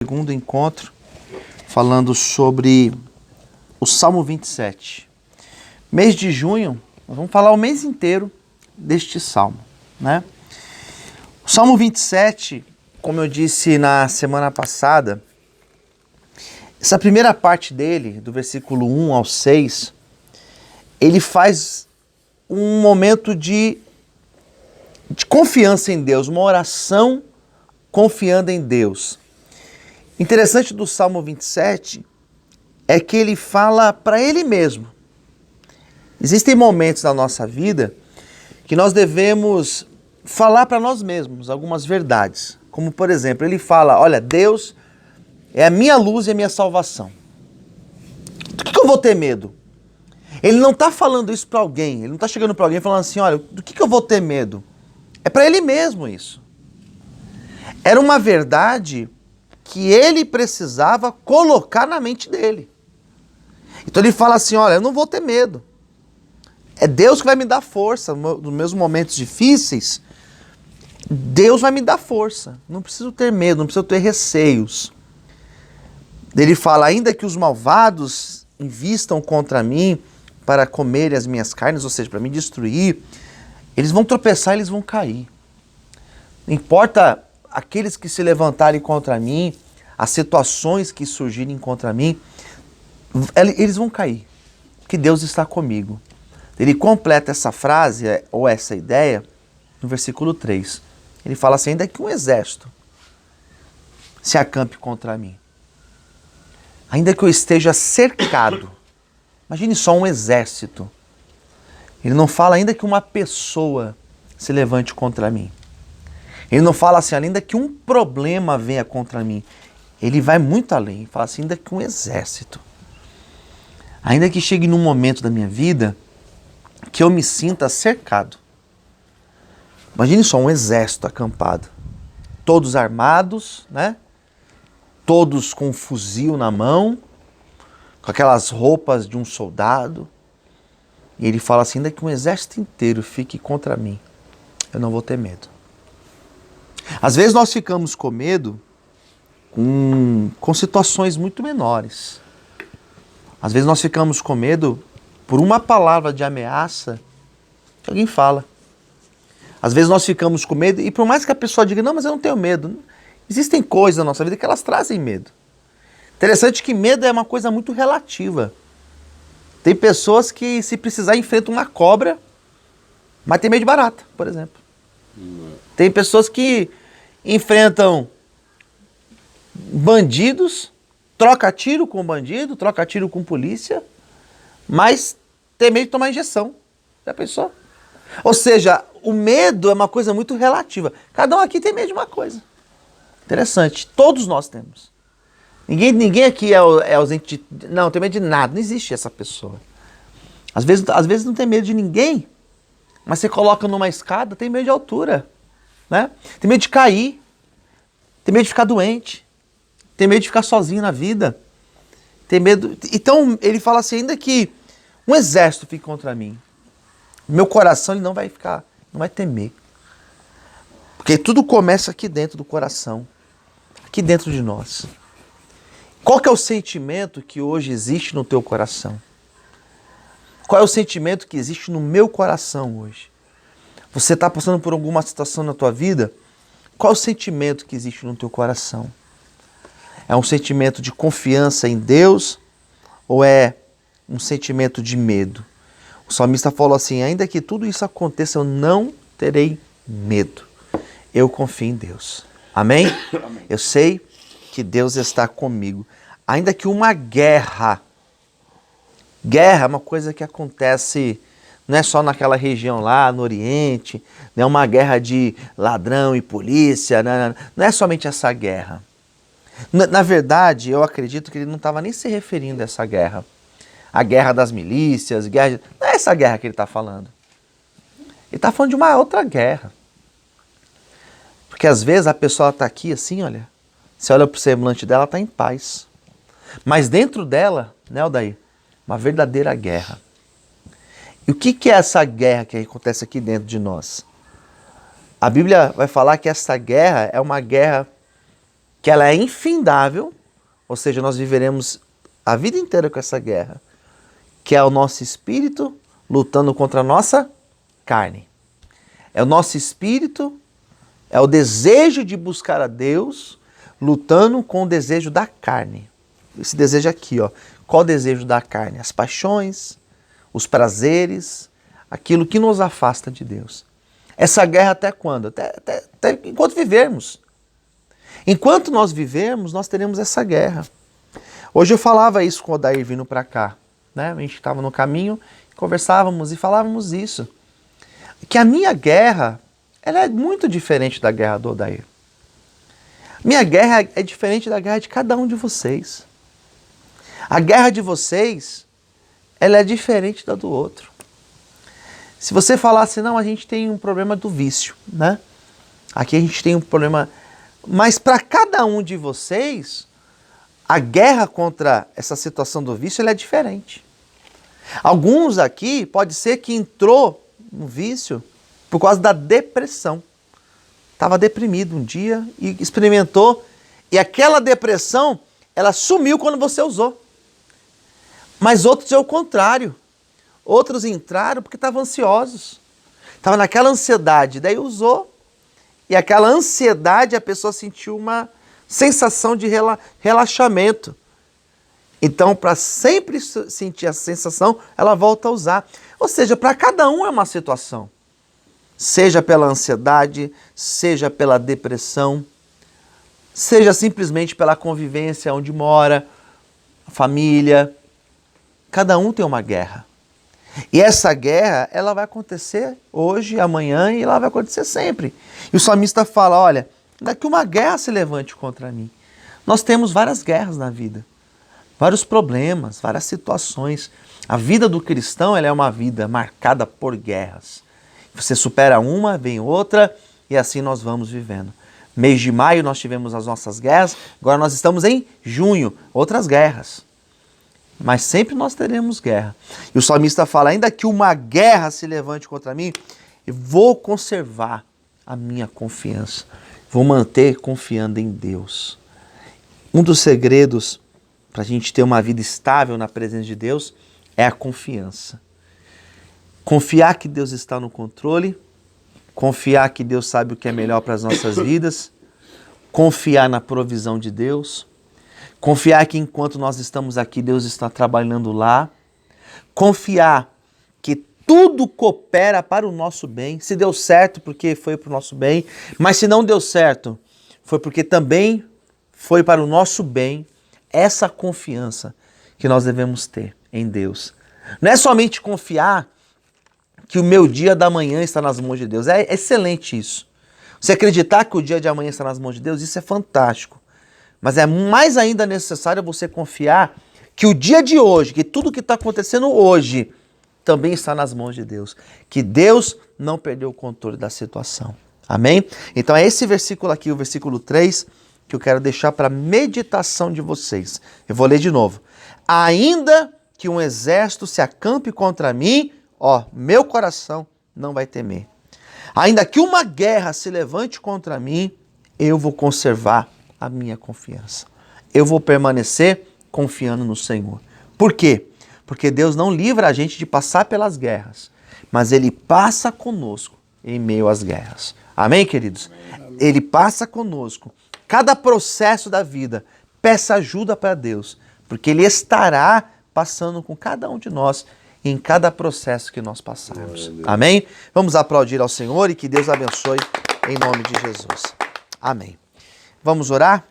Segundo encontro, falando sobre o Salmo 27. Mês de junho, nós vamos falar o mês inteiro deste Salmo, né? O Salmo 27, como eu disse na semana passada, essa primeira parte dele, do versículo 1 ao 6, ele faz um momento de confiança em Deus, uma oração confiando em Deus. Interessante do Salmo 27 é que ele fala para ele mesmo. Existem momentos na nossa vida que nós devemos falar para nós mesmos algumas verdades. Como, por exemplo, ele fala, olha, Deus é a minha luz e a minha salvação. Do que eu vou ter medo? Ele não está falando isso para alguém, ele não está chegando para alguém falando assim, olha, do que eu vou ter medo? É para ele mesmo isso. Era uma verdade que ele precisava colocar na mente dele. Então ele fala assim, olha, eu não vou ter medo. É Deus que vai me dar força. Nos meus momentos difíceis, Deus vai me dar força. Não preciso ter medo, não preciso ter receios. Ele fala, ainda que os malvados invistam contra mim para comerem as minhas carnes, ou seja, para me destruir, eles vão tropeçar, eles vão cair. Não importa aqueles que se levantarem contra mim, as situações que surgirem contra mim, eles vão cair, porque Deus está comigo. Ele completa essa frase, ou essa ideia, no versículo 3. Ele fala assim, ainda que um exército se acampe contra mim, ainda que eu esteja cercado, imagine só um exército. Ele não fala ainda que uma pessoa se levante contra mim. Ele não fala assim, ainda que um problema venha contra mim. Ele vai muito além. Ele fala assim, ainda que um exército. Ainda que chegue num momento da minha vida que eu me sinta cercado. Imagine só um exército acampado. Todos armados, né? Todos com um fuzil na mão, com aquelas roupas de um soldado. E ele fala assim, ainda que um exército inteiro fique contra mim, eu não vou ter medo. Às vezes nós ficamos com medo com situações muito menores. Às vezes nós ficamos com medo por uma palavra de ameaça que alguém fala. Às vezes nós ficamos com medo e por mais que a pessoa diga, não, mas eu não tenho medo. Existem coisas na nossa vida que elas trazem medo. Interessante que medo é uma coisa muito relativa. Tem pessoas que se precisar enfrentam uma cobra, mas tem medo de barata, por exemplo. Tem pessoas que enfrentam bandidos, troca tiro com bandido, troca tiro com polícia, mas tem medo de tomar injeção. Já pensou? Ou seja, o medo é uma coisa muito relativa. Cada um aqui tem medo de uma coisa. Interessante. Todos nós temos. Ninguém aqui é ausente de... Não, tem medo de nada. Não existe essa pessoa. Às vezes não tem medo de ninguém, mas você coloca numa escada, tem medo de altura. Né? Tem medo de cair, tem medo de ficar doente, tem medo de ficar sozinho na vida, tem medo... Então ele fala assim, ainda que um exército fique contra mim, meu coração ele não vai temer. Porque tudo começa aqui dentro do coração, aqui dentro de nós. Qual que é o sentimento que hoje existe no teu coração? Qual é o sentimento que existe no meu coração hoje? Você está passando por alguma situação na tua vida? Qual é o sentimento que existe no teu coração? É um sentimento de confiança em Deus ou é um sentimento de medo? O salmista falou assim, ainda que tudo isso aconteça, eu não terei medo. Eu confio em Deus. Amém? Amém. Eu sei que Deus está comigo. Ainda que uma guerra é uma coisa que acontece... Não é só naquela região lá, no Oriente, não é uma guerra de ladrão e polícia, não é somente essa guerra. Na verdade, eu acredito que ele não estava nem se referindo a essa guerra. A guerra das milícias, não é essa guerra que ele está falando. Ele está falando de uma outra guerra. Porque às vezes a pessoa está aqui assim, olha, você olha para o semblante dela, está em paz. Mas dentro dela, né, Odair, uma verdadeira guerra. E o que é essa guerra que acontece aqui dentro de nós? A Bíblia vai falar que essa guerra é uma guerra que que ela é infindável, ou seja, nós viveremos a vida inteira com essa guerra, que é o nosso espírito lutando contra a nossa carne. É o nosso espírito, é o desejo de buscar a Deus, lutando com o desejo da carne. Esse desejo aqui, ó. Qual o desejo da carne? As paixões, os prazeres, aquilo que nos afasta de Deus. Essa guerra até quando? Até enquanto vivermos. Enquanto nós vivermos, nós teremos essa guerra. Hoje eu falava isso com o Odair vindo para cá, né? A gente estava no caminho, conversávamos e falávamos isso. Que a minha guerra, ela é muito diferente da guerra do Odair. Minha guerra é diferente da guerra de cada um de vocês. A guerra de vocês, ela é diferente da do outro. Se você falasse, não, a gente tem um problema do vício, né? Aqui a gente tem um problema... Mas para cada um de vocês, a guerra contra essa situação do vício, ela é diferente. Alguns aqui, pode ser que entrou no vício por causa da depressão. Estava deprimido um dia e experimentou, e aquela depressão, ela sumiu quando você usou. Mas outros é o contrário. Outros entraram porque estavam ansiosos. Estavam naquela ansiedade, daí usou, e aquela ansiedade a pessoa sentiu uma sensação de relaxamento. Então, para sempre sentir essa sensação, ela volta a usar. Ou seja, para cada um é uma situação. Seja pela ansiedade, seja pela depressão, seja simplesmente pela convivência onde mora, a família. Cada um tem uma guerra. E essa guerra, ela vai acontecer hoje, amanhã e ela vai acontecer sempre. E o salmista fala, olha, daqui uma guerra se levante contra mim. Nós temos várias guerras na vida, vários problemas, várias situações. A vida do cristão, ela é uma vida marcada por guerras. Você supera uma, vem outra e assim nós vamos vivendo. Mês de maio nós tivemos as nossas guerras, agora nós estamos em junho, outras guerras. Mas sempre nós teremos guerra. E o salmista fala, ainda que uma guerra se levante contra mim, eu vou conservar a minha confiança. Vou manter confiando em Deus. Um dos segredos para a gente ter uma vida estável na presença de Deus é a confiança. Confiar que Deus está no controle, confiar que Deus sabe o que é melhor para as nossas vidas, confiar na provisão de Deus, confiar que enquanto nós estamos aqui, Deus está trabalhando lá, confiar que tudo coopera para o nosso bem. Se deu certo, porque foi para o nosso bem, mas se não deu certo, foi porque também foi para o nosso bem. Essa confiança que nós devemos ter em Deus. Não é somente confiar que o meu dia da manhã está nas mãos de Deus. É excelente isso. Você acreditar que o dia de amanhã está nas mãos de Deus, isso é fantástico. Mas é mais ainda necessário você confiar que o dia de hoje, que tudo que está acontecendo hoje, também está nas mãos de Deus. Que Deus não perdeu o controle da situação. Amém? Então é esse versículo aqui, o versículo 3, que eu quero deixar para meditação de vocês. Eu vou ler de novo. Ainda que um exército se acampe contra mim, ó, meu coração não vai temer. Ainda que uma guerra se levante contra mim, eu vou conservar a minha confiança. Eu vou permanecer confiando no Senhor. Por quê? Porque Deus não livra a gente de passar pelas guerras, mas Ele passa conosco em meio às guerras. Amém, queridos? Amém. Ele passa conosco. Cada processo da vida, peça ajuda para Deus, porque Ele estará passando com cada um de nós em cada processo que nós passarmos. Amém? Vamos aplaudir ao Senhor e que Deus abençoe em nome de Jesus. Amém. Vamos orar?